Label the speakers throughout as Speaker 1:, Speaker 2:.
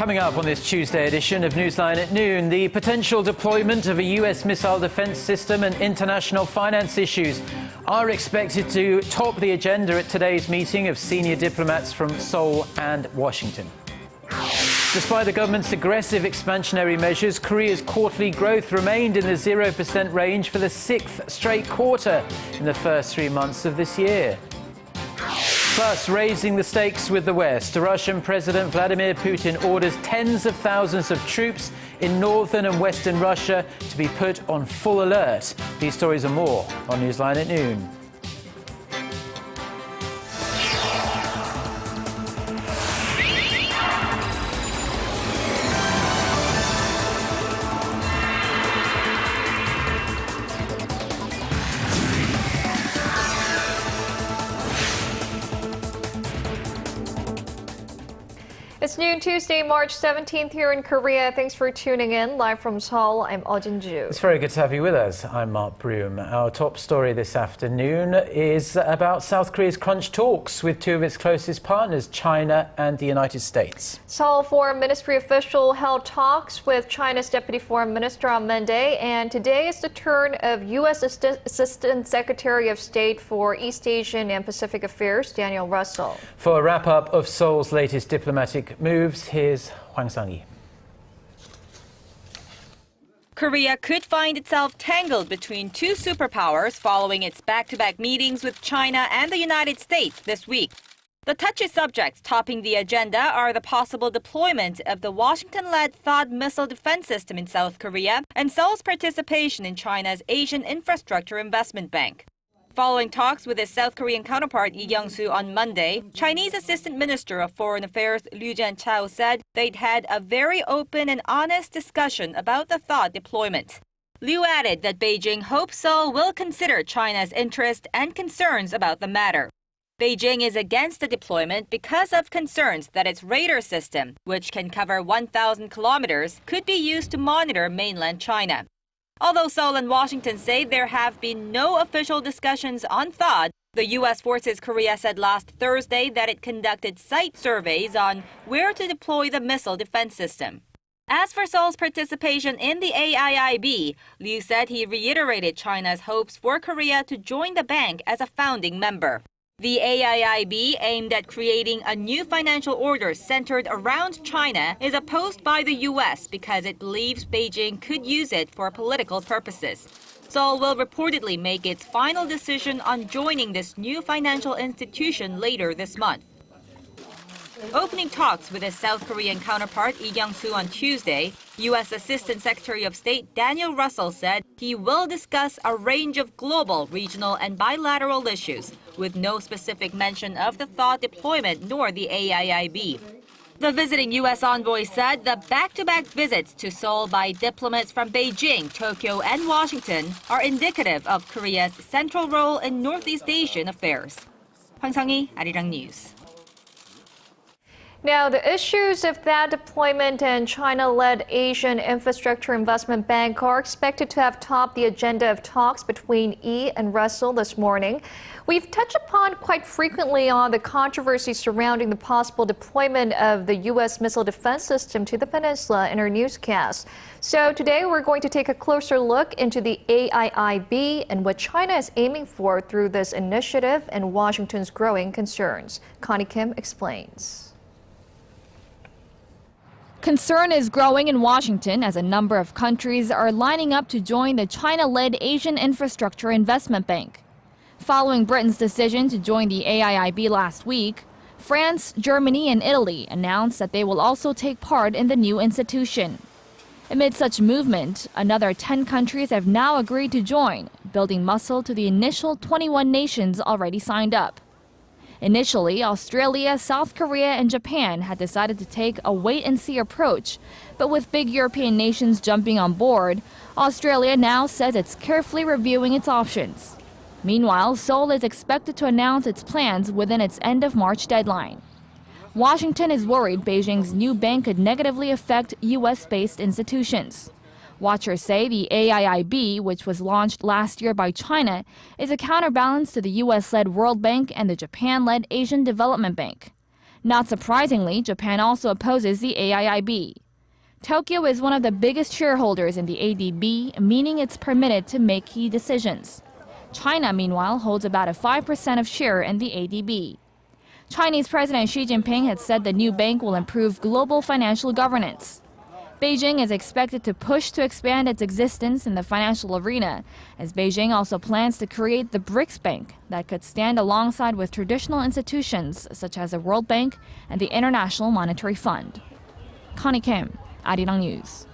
Speaker 1: Coming up on this Tuesday edition of Newsline at Noon, the potential deployment of a US missile defense system and international finance issues are expected to top the agenda at today's meeting of senior diplomats from Seoul and Washington. Despite the government's aggressive expansionary measures, Korea's quarterly growth remained in the 0% range for the sixth straight quarter in the first 3 months of this year. Plus, raising the stakes with the West, Russian President Vladimir Putin orders tens of thousands of troops in northern and western Russia to be put on full alert. These stories and more on Newsline at Noon.
Speaker 2: It's noon Tuesday, March 17th here in Korea. Thanks for tuning in. Live from Seoul, I'm Eoh Jin-joo.
Speaker 1: It's very good to have you with us. I'm Mark Broome. Our top story this afternoon is about South Korea's crunch talks with two of its closest partners, China and the United States.
Speaker 2: Seoul Foreign Ministry official held talks with China's Deputy Foreign Minister on Monday, and today is the turn of U.S. Assistant Secretary of State for East Asian and Pacific Affairs, Daniel Russell.
Speaker 1: For a wrap-up of Seoul's latest diplomatic moves, here's Hwang Sang-yi.
Speaker 3: Korea could find itself tangled between two superpowers following its back-to-back meetings with China and the United States this week. The touchy subjects topping the agenda are the possible deployment of the Washington-led THAAD missile defense system in South Korea and Seoul's participation in China's Asian Infrastructure Investment Bank. Following talks with his South Korean counterpart Lee Kyung-soo on Monday, Chinese Assistant Minister of Foreign Affairs Liu Jianchao said they'd had a very open and honest discussion about the THAAD deployment. Liu added that Beijing hopes Seoul will consider China's interest and concerns about the matter. Beijing is against the deployment because of concerns that its radar system, which can cover 1,000 kilometers, could be used to monitor mainland China. Although Seoul and Washington say there have been no official discussions on THAAD, the U.S. Forces Korea said last Thursday that it conducted site surveys on where to deploy the missile defense system. As for Seoul's participation in the AIIB, Liu said he reiterated China's hopes for Korea to join the bank as a founding member. The AIIB, aimed at creating a new financial order centered around China, is opposed by the U.S. because it believes Beijing could use it for political purposes. Seoul will reportedly make its final decision on joining this new financial institution later this month. Opening talks with his South Korean counterpart Lee Kyung-soo on Tuesday, U.S. Assistant Secretary of State Daniel Russell said he will discuss a range of global, regional, and bilateral issues, with no specific mention of the THAAD deployment nor the AIIB. The visiting U.S. envoy said the back-to-back visits to Seoul by diplomats from Beijing, Tokyo, and Washington are indicative of Korea's central role in Northeast Asian affairs. Hwang Sang-yi, Arirang News.
Speaker 2: Now, the issues of that deployment and China-led Asian Infrastructure Investment Bank are expected to have topped the agenda of talks between Yi and Russell this morning. We've touched upon quite frequently on the controversy surrounding the possible deployment of the U.S. missile defense system to the peninsula in our newscast. So today we're going to take a closer look into the AIIB and what China is aiming for through this initiative and Washington's growing concerns. Connie Kim explains.
Speaker 4: Concern is growing in Washington as a number of countries are lining up to join the China-led Asian Infrastructure Investment Bank. Following Britain's decision to join the AIIB last week, France, Germany, and Italy announced that they will also take part in the new institution. Amid such movement, another 10 countries have now agreed to join, building muscle to the initial 21 nations already signed up. Initially, Australia, South Korea, and Japan had decided to take a wait-and-see approach, but with big European nations jumping on board, Australia now says it's carefully reviewing its options. Meanwhile, Seoul is expected to announce its plans within its end of March deadline. Washington is worried Beijing's new bank could negatively affect U.S.-based institutions. Watchers say the AIIB, which was launched last year by China, is a counterbalance to the U.S.-led World Bank and the Japan-led Asian Development Bank. Not surprisingly, Japan also opposes the AIIB. Tokyo is one of the biggest shareholders in the ADB, meaning it's permitted to make key decisions. China, meanwhile, holds about a 5% of share in the ADB. Chinese President Xi Jinping had said the new bank will improve global financial governance. Beijing is expected to push to expand its existence in the financial arena, as Beijing also plans to create the BRICS Bank that could stand alongside with traditional institutions such as the World Bank and the International Monetary Fund. Connie Kim, Arirang News.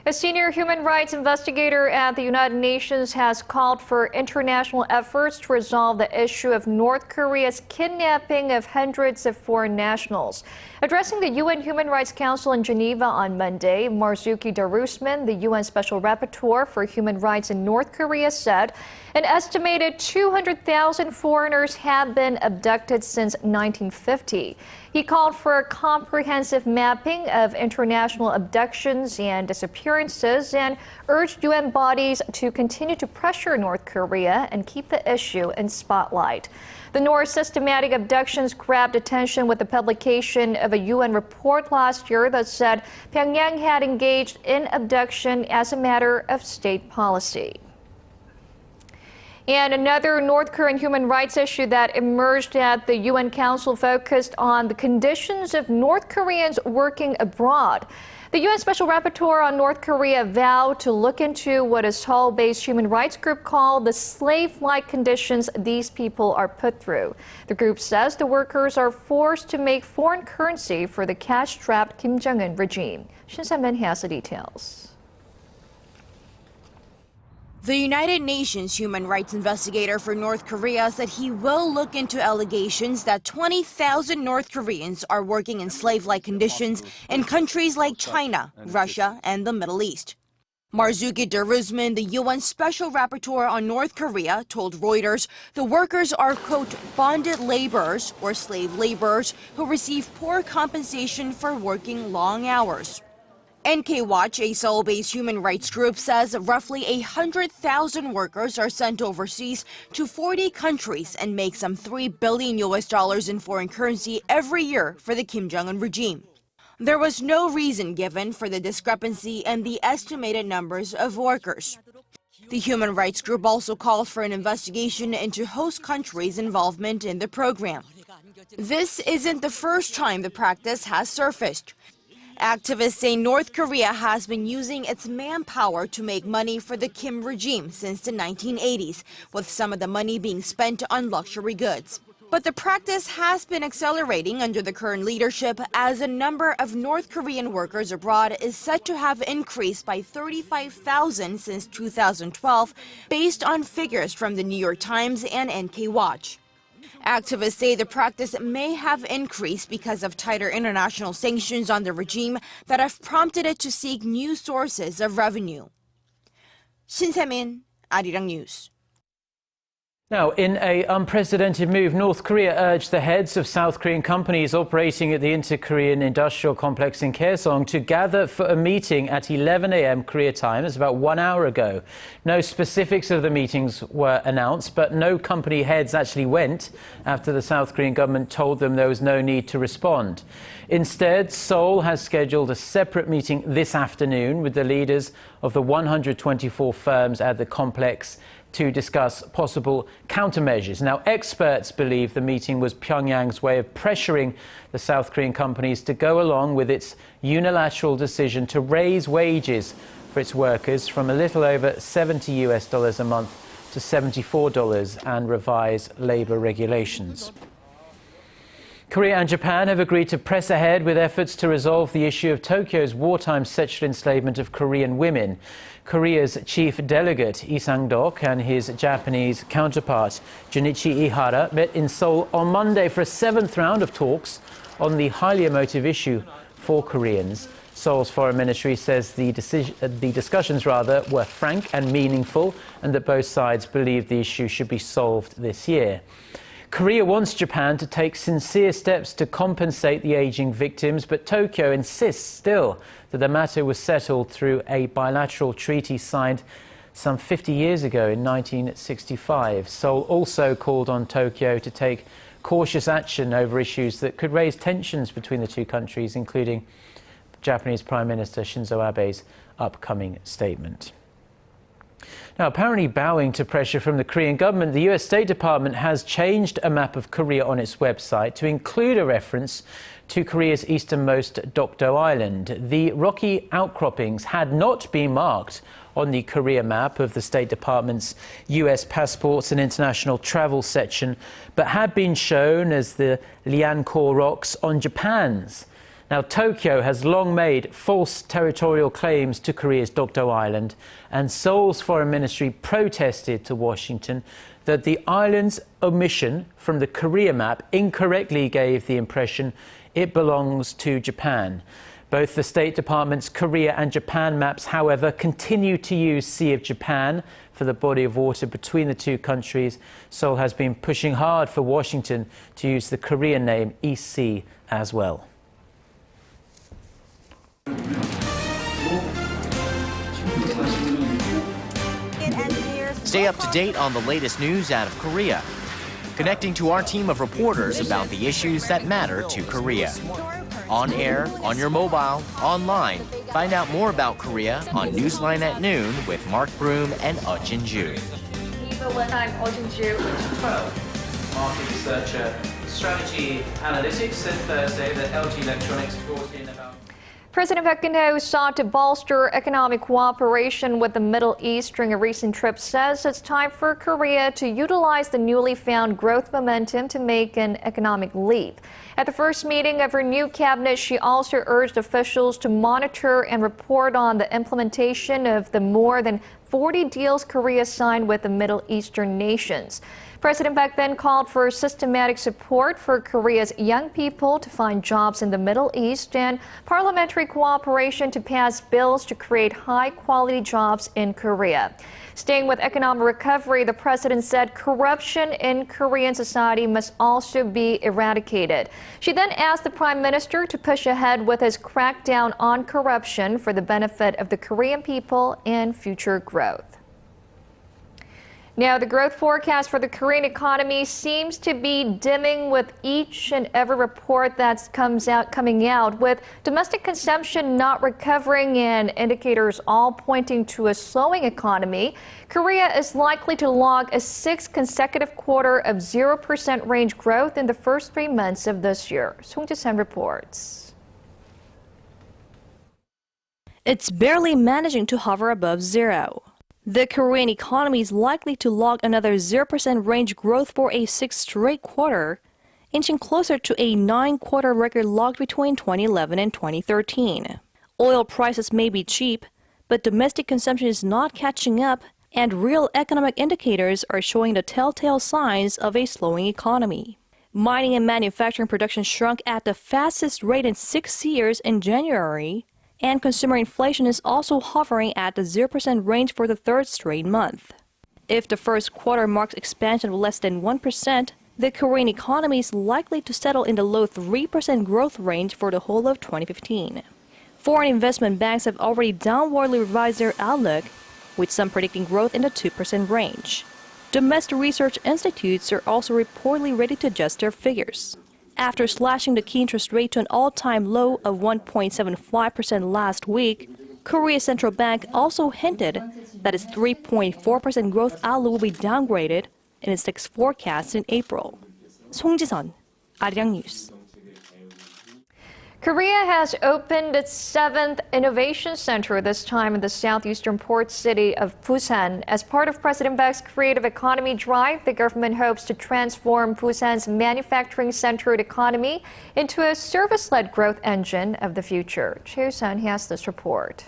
Speaker 2: A senior human rights investigator at the United Nations has called for international efforts to resolve the issue of North Korea's kidnapping of hundreds of foreign nationals. Addressing the UN Human Rights Council in Geneva on Monday, Marzuki Darusman, the UN Special Rapporteur for Human Rights in North Korea, said an estimated 200,000 foreigners have been abducted since 1950. He called for a comprehensive mapping of international abductions and disappearances and urged UN bodies to continue to pressure North Korea and keep the issue in spotlight. The North's systematic abductions grabbed attention with the publication of a UN report last year that said Pyongyang had engaged in abduction as a matter of state policy. And another North Korean human rights issue that emerged at the UN Council focused on the conditions of North Koreans working abroad. The UN Special Rapporteur on North Korea vowed to look into what a Seoul-based human rights group called the slave-like conditions these people are put through. The group says the workers are forced to make foreign currency for the cash-strapped Kim Jong-un regime. Shin Sang-min has the details.
Speaker 5: The United Nations human rights investigator for North Korea said he will look into allegations that 20,000 North Koreans are working in slave-like conditions in countries like China, Russia, and the Middle East. Marzuki Darusman, the UN Special Rapporteur on North Korea, told Reuters the workers are, quote, bonded laborers or slave laborers who receive poor compensation for working long hours. NK Watch, a Seoul-based human rights group, says roughly 100,000 workers are sent overseas to 40 countries and make some $3 billion in foreign currency every year for the Kim Jong-un regime. There was no reason given for the discrepancy in the estimated numbers of workers. The human rights group also called for an investigation into host countries' involvement in the program. This isn't the first time the practice has surfaced. Activists say North Korea has been using its manpower to make money for the Kim regime since the 1980s, with some of the money being spent on luxury goods. But the practice has been accelerating under the current leadership as the number of North Korean workers abroad is said to have increased by 35,000 since 2012, based on figures from the New York Times and NK Watch. Activists say the practice may have increased because of tighter international sanctions on the regime that have prompted it to seek new sources of revenue. Shin Sang-min, Arirang News.
Speaker 1: Now, in an unprecedented move, North Korea urged the heads of South Korean companies operating at the Inter-Korean Industrial Complex in Kaesong to gather for a meeting at 11 a.m. Korea time. That's about 1 hour ago. No specifics of the meetings were announced, but no company heads actually went after the South Korean government told them there was no need to respond. Instead, Seoul has scheduled a separate meeting this afternoon with the leaders of the 124 firms at the complex to discuss possible countermeasures. Now, experts believe the meeting was Pyongyang's way of pressuring the South Korean companies to go along with its unilateral decision to raise wages for its workers from a little over $70 a month to $74 and revise labor regulations. Korea and Japan have agreed to press ahead with efforts to resolve the issue of Tokyo's wartime sexual enslavement of Korean women. Korea's chief delegate, Lee Sang-dok, and his Japanese counterpart, Junichi Ihara, met in Seoul on Monday for a seventh round of talks on the highly emotive issue for Koreans. Seoul's foreign ministry says the discussions were frank and meaningful, and that both sides believe the issue should be solved this year. Korea wants Japan to take sincere steps to compensate the aging victims, but Tokyo insists still that the matter was settled through a bilateral treaty signed some 50 years ago in 1965. Seoul also called on Tokyo to take cautious action over issues that could raise tensions between the two countries, including Japanese Prime Minister Shinzo Abe's upcoming statement. Now, apparently bowing to pressure from the Korean government, the US State Department has changed a map of Korea on its website to include a reference to Korea's easternmost Dokdo Island. The rocky outcroppings had not been marked on the Korea map of the State Department's US passports and international travel section, but had been shown as the Liankou rocks on Japan's. Now, Tokyo has long made false territorial claims to Korea's Dokdo Island, and Seoul's foreign ministry protested to Washington that the island's omission from the Korea map incorrectly gave the impression it belongs to Japan. Both the State Department's Korea and Japan maps, however, continue to use Sea of Japan for the body of water between the two countries. Seoul has been pushing hard for Washington to use the Korean name East Sea as well.
Speaker 6: Stay up to date on the latest news out of Korea, connecting to our team of reporters about the issues that matter to Korea. On air, on your mobile, online. Find out more about Korea on NEWSLINE at Noon with Mark Broome and Eoh Jin-joo.
Speaker 2: I'm Eoh Jin-joo.
Speaker 1: Market researcher, strategy analytics, said Thursday that LG Electronics brought in about...
Speaker 2: President Putin, who sought to bolster economic cooperation with the Middle East during a recent trip, says it's time for Korea to utilize the newly found growth momentum to make an economic leap. At the first meeting of her new cabinet, she also urged officials to monitor and report on the implementation of the more than 40 deals Korea signed with the Middle Eastern nations. President Park then called for systematic support for Korea's young people to find jobs in the Middle East and parliamentary cooperation to pass bills to create high-quality jobs in Korea. Staying with economic recovery, the president said corruption in Korean society must also be eradicated. She then asked the prime minister to push ahead with his crackdown on corruption for the benefit of the Korean people and future growth. Now, the growth forecast for the Korean economy seems to be dimming with each and every report that's coming out, with domestic consumption not recovering and indicators all pointing to a slowing economy. Korea is likely to log a sixth consecutive quarter of 0% range growth in the first 3 months of this year. Song Ji-san reports.
Speaker 7: It's barely managing to hover above zero. The Korean economy is likely to log another 0% range growth for a sixth straight quarter, inching closer to a 9-quarter record logged between 2011 and 2013. Oil prices may be cheap, but domestic consumption is not catching up, and real economic indicators are showing the telltale signs of a slowing economy. Mining and manufacturing production shrunk at the fastest rate in 6 years in January, and consumer inflation is also hovering at the 0% range for the third straight month. If the first quarter marks expansion of less than 1%, the Korean economy is likely to settle in the low 3% growth range for the whole of 2015. Foreign investment banks have already downwardly revised their outlook, with some predicting growth in the 2% range. Domestic research institutes are also reportedly ready to adjust their figures. After slashing the key interest rate to an all-time low of 1.75% last week, Korea's central bank also hinted that its 3.4% growth outlook will be downgraded in its next forecast in April. Song Ji-sun, Arirang News.
Speaker 2: Korea has opened its 7th innovation center, this time in the southeastern port city of Busan. As part of President Park's creative economy drive, the government hopes to transform Busan's manufacturing-centered economy into a service-led growth engine of the future. Choi Sun has this report.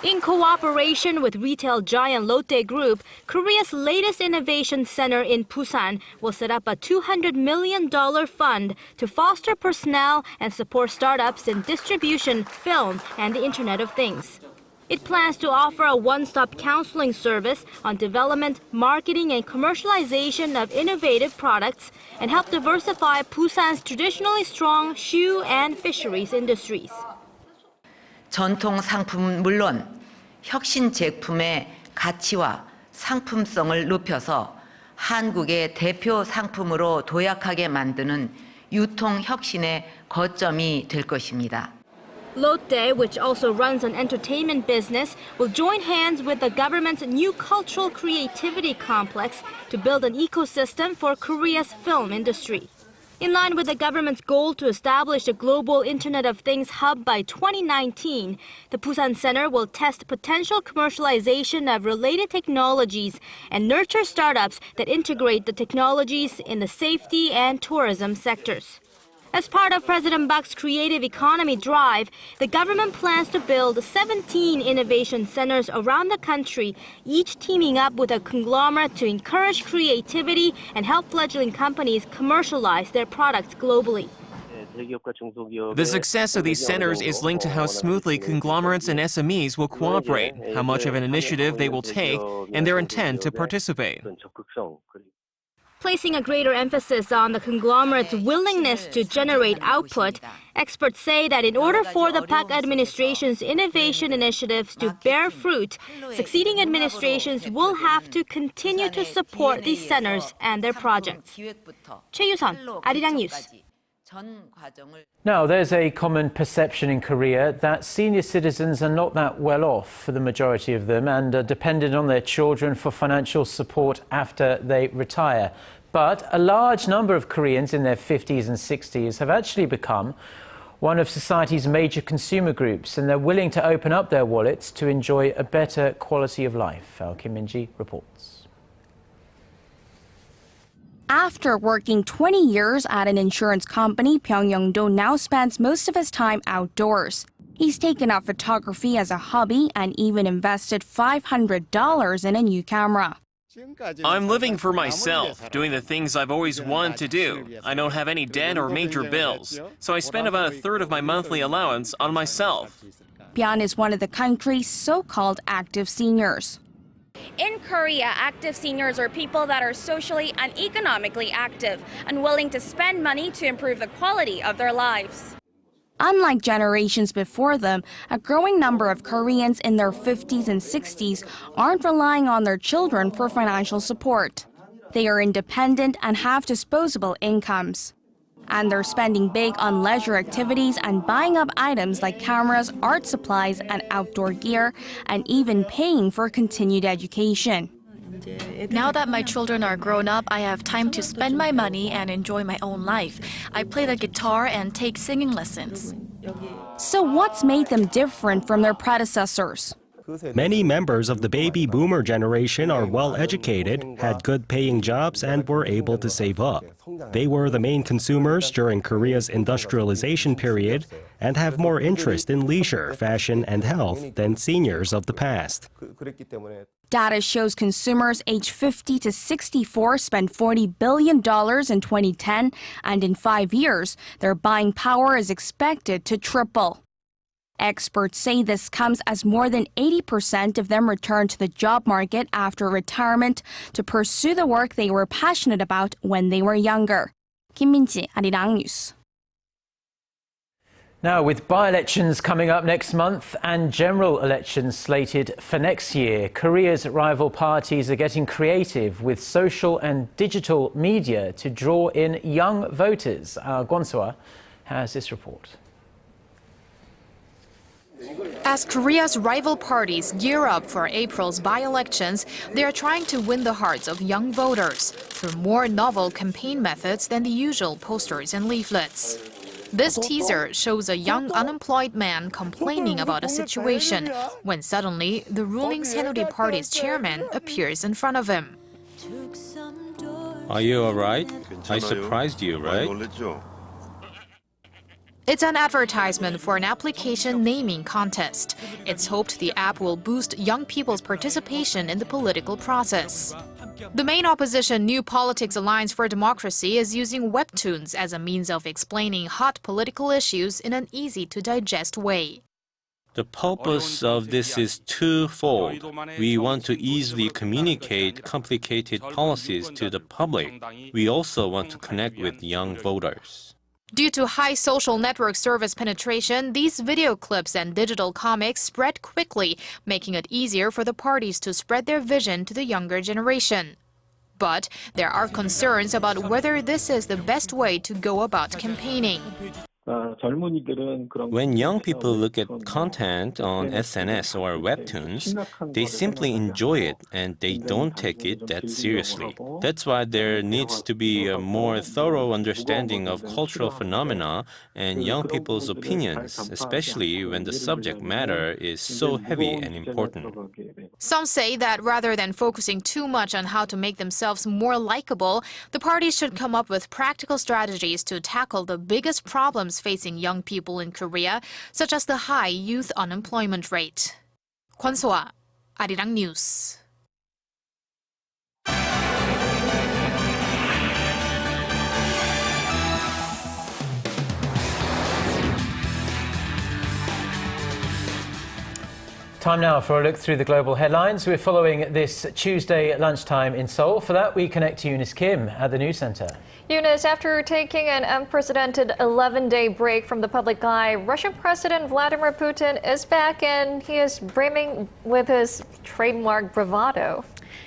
Speaker 8: In cooperation with retail giant Lotte Group, Korea's latest innovation center in Busan will set up a $200 million fund to foster personnel and support startups in distribution, film, and the Internet of Things. It plans to offer a one-stop counseling service on development, marketing, and commercialization of innovative products and help diversify Busan's traditionally strong shoe and fisheries industries.
Speaker 9: 전통 상품은 물론 혁신 제품의 가치와 상품성을 높여서 한국의 대표 상품으로 도약하게 만드는 유통 혁신의 거점이 될 것입니다.
Speaker 8: Lotte, which also runs an entertainment business, will join hands with the government's new cultural creativity complex to build an ecosystem for Korea's film industry. In line with the government's goal to establish a global Internet of Things hub by 2019, the Busan Center will test potential commercialization of related technologies and nurture startups that integrate the technologies in the safety and tourism sectors. As part of President Park's creative economy drive, the government plans to build 17 innovation centers around the country, each teaming up with a conglomerate to encourage creativity and help fledgling companies commercialize their products globally.
Speaker 10: The success of these centers is linked to how smoothly conglomerates and SMEs will cooperate, how much of an initiative they will take, and their intent to participate.
Speaker 8: Placing a greater emphasis on the conglomerate's willingness to generate output, experts say that in order for the Park administration's innovation initiatives to bear fruit, succeeding administrations will have to continue to support these centers and their projects. Choi Yu-sun, Arirang News.
Speaker 1: Now, there's a common perception in Korea that senior citizens are not that well off for the majority of them and are dependent on their children for financial support after they retire. But a large number of Koreans in their 50s and 60s have actually become one of society's major consumer groups, and they're willing to open up their wallets to enjoy a better quality of life. Kim Min-ji reports.
Speaker 11: After working 20 years at an insurance company, Pyong Young-do now spends most of his time outdoors. He's taken up photography as a hobby and even invested $500 in a new camera.
Speaker 10: I'm living for myself, doing the things I've always wanted to do. I don't have any debt or major bills, so I spend about a third of my monthly allowance on myself.
Speaker 11: Pyong is one of the country's so-called active seniors.
Speaker 12: In Korea, active seniors are people that are socially and economically active and willing to spend money to improve the quality of their lives.
Speaker 11: Unlike generations before them, a growing number of Koreans in their 50s and 60s aren't relying on their children for financial support. They are independent and have disposable incomes. And they're spending big on leisure activities and buying up items like cameras, art supplies, and outdoor gear, and even paying for continued education.
Speaker 13: Now that my children are grown up, I have time to spend my money and enjoy my own life. I play the guitar and take singing lessons.
Speaker 11: So what's made them different from their predecessors?
Speaker 14: Many members of the baby boomer generation are well educated, had good paying jobs, and were able to save up. They were the main consumers during Korea's industrialization period and have more interest in leisure, fashion, and health than seniors of the past.
Speaker 11: Data shows consumers aged 50 to 64 spent $40 billion in 2010, and in 5 years, their buying power is expected to triple. Experts say this comes as more than 80% of them return to the job market after retirement to pursue the work they were passionate about when they were younger. Kim Min-ji, Arirang News.
Speaker 1: Now, with by-elections coming up next month and general elections slated for next year, Korea's rival parties are getting creative with social and digital media to draw in young voters. Kwon So-ah has this report.
Speaker 15: As Korea's rival parties gear up for April's by-elections, they are trying to win the hearts of young voters through more novel campaign methods than the usual posters and leaflets. This teaser shows a young unemployed man complaining about a situation when suddenly the ruling Saenuri Party's chairman appears in front of him.
Speaker 16: Are you all right? I surprised you, right?
Speaker 15: It's an advertisement for an application naming contest. It's hoped the app will boost young people's participation in the political process. The main opposition New Politics Alliance for Democracy is using webtoons as a means of explaining hot political issues in an easy-to-digest way.
Speaker 16: The purpose of this is twofold. We want to easily communicate complicated policies to the public. We also want to connect with young voters.
Speaker 15: Due to high social network service penetration, these video clips and digital comics spread quickly, making it easier for the parties to spread their vision to the younger generation. But there are concerns about whether this is the best way to go about campaigning.
Speaker 16: When young people look at content on SNS or webtoons, they simply enjoy it and they don't take it that seriously. That's why there needs to be a more thorough understanding of cultural phenomena and young people's opinions, especially when the subject matter is so heavy and important.
Speaker 15: Some say that rather than focusing too much on how to make themselves more likable, the parties should come up with practical strategies to tackle the biggest problems facing young people in Korea, such as the high youth unemployment rate. Kwon So-ah, Arirang News.
Speaker 1: Time now for a look through the global headlines. We're following this Tuesday lunchtime in Seoul. For that, we connect to Eunice Kim at the News Center.
Speaker 2: Eunice, after taking an unprecedented 11-day break from the public eye, Russian President Vladimir Putin is back and he is brimming with his trademark bravado.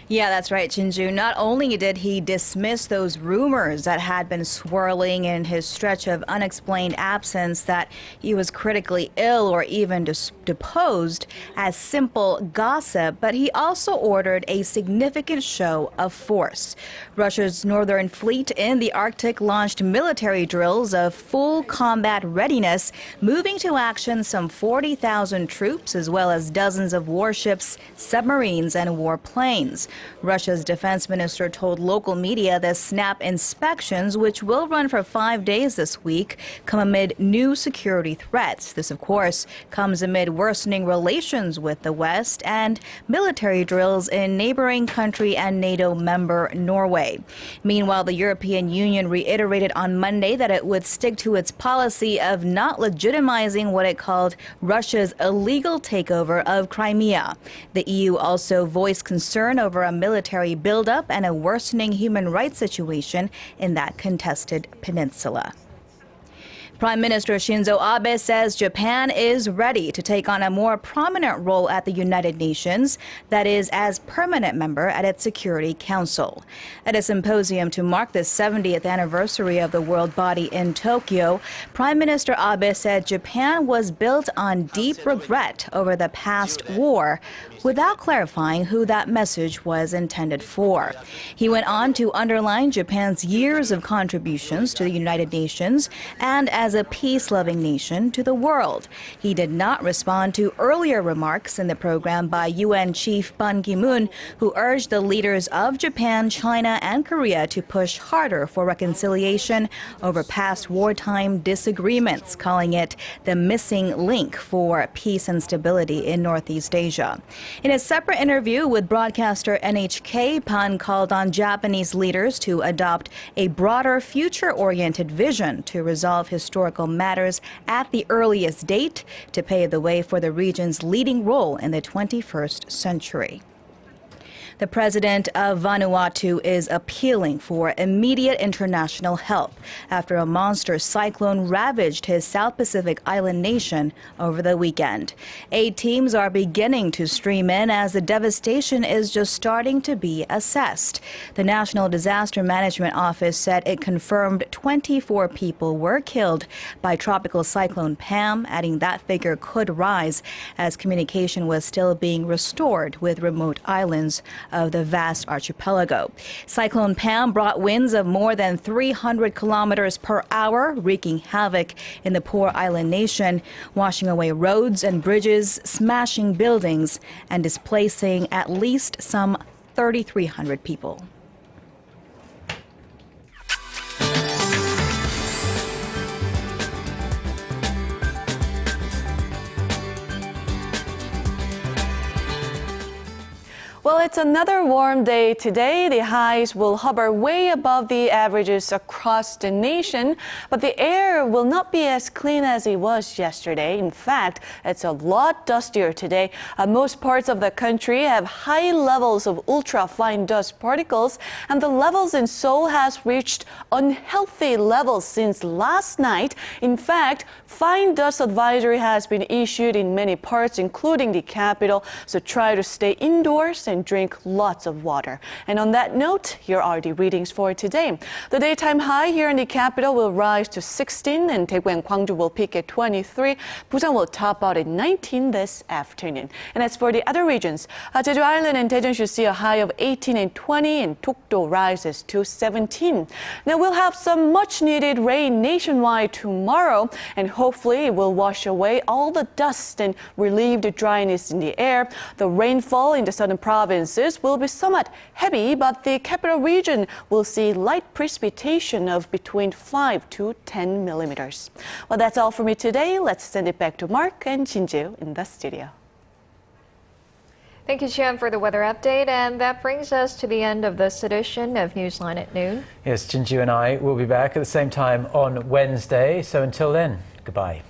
Speaker 17: Yeah, that's right, Jin-joo. Not only did he dismiss those rumors that had been swirling in his stretch of unexplained absence that he was critically ill or even deposed as simple gossip, but he also ordered a significant show of force. Russia's Northern Fleet in the Arctic launched military drills of full combat readiness, moving to action some 40,000 troops as well as dozens of warships, submarines, and warplanes. Russia's defense minister told local media the snap inspections, which will run for 5 days this week, come amid new security threats. This, of course, comes amid worsening relations with the West and military drills in neighboring country and NATO member Norway. Meanwhile, the European Union reiterated on Monday that it would stick to its policy of not legitimizing what it called Russia's illegal takeover of Crimea. The EU also voiced concern over a military buildup and a worsening human rights situation in that contested peninsula. Prime Minister Shinzo Abe says Japan is ready to take on a more prominent role at the United Nations, that is, as permanent member at its Security Council. At a symposium to mark the 70th anniversary of the world body in Tokyo, Prime Minister Abe said Japan was built on deep regret over the past war, without clarifying who that message was intended for. He went on to underline Japan's years of contributions to the United Nations and as a peace-loving nation to the world. He did not respond to earlier remarks in the program by UN Chief Ban Ki-moon, who urged the leaders of Japan, China, and Korea to push harder for reconciliation over past wartime disagreements, calling it the missing link for peace and stability in Northeast Asia. In a separate interview with broadcaster NHK, Pan called on Japanese leaders to adopt a broader future-oriented vision to resolve historical matters at the earliest date to pave the way for the region's leading role in the 21st century. The president of Vanuatu is appealing for immediate international help after a monster cyclone ravaged his South Pacific island nation over the weekend. Aid teams are beginning to stream in as the devastation is just starting to be assessed. The National Disaster Management Office said it confirmed 24 people were killed by Tropical Cyclone Pam, adding that figure could rise as communication was still being restored with remote islands of the vast archipelago. Cyclone Pam brought winds of more than 300 kilometers per hour, wreaking havoc in the poor island nation, washing away roads and bridges, smashing buildings, and displacing at least some 3,300 people.
Speaker 18: Well, it's another warm day today. The highs will hover way above the averages across the nation, but the air will not be as clean as it was yesterday. In fact, it's a lot dustier today. Most parts of the country have high levels of ultra-fine dust particles, and the levels in Seoul has reached unhealthy levels since last night. In fact, fine dust advisory has been issued in many parts, including the capital, so try to stay indoors and and drink lots of water. And on that note, here are the readings for today. The daytime high here in the capital will rise to 16, and Daegu and Gwangju will peak at 23. Busan will top out at 19 this afternoon. And as for the other regions, Jeju Island and Daejeon should see a high of 18 and 20, and Dokdo rises to 17. Now we'll have some much needed rain nationwide tomorrow, and hopefully it will wash away all the dust and relieve the dryness in the air. The rainfall in the southern provinces will be somewhat heavy, but the capital region will see light precipitation of between 5 to 10 millimeters. Well, that's all for me today. Let's send it back to Mark and Jin-joo in the studio.
Speaker 2: Thank you, Xian, for the weather update. And that brings us to the end of this edition of Newsline at Noon.
Speaker 1: Yes, Jin-joo and I will be back at the same time on Wednesday. So until then, goodbye.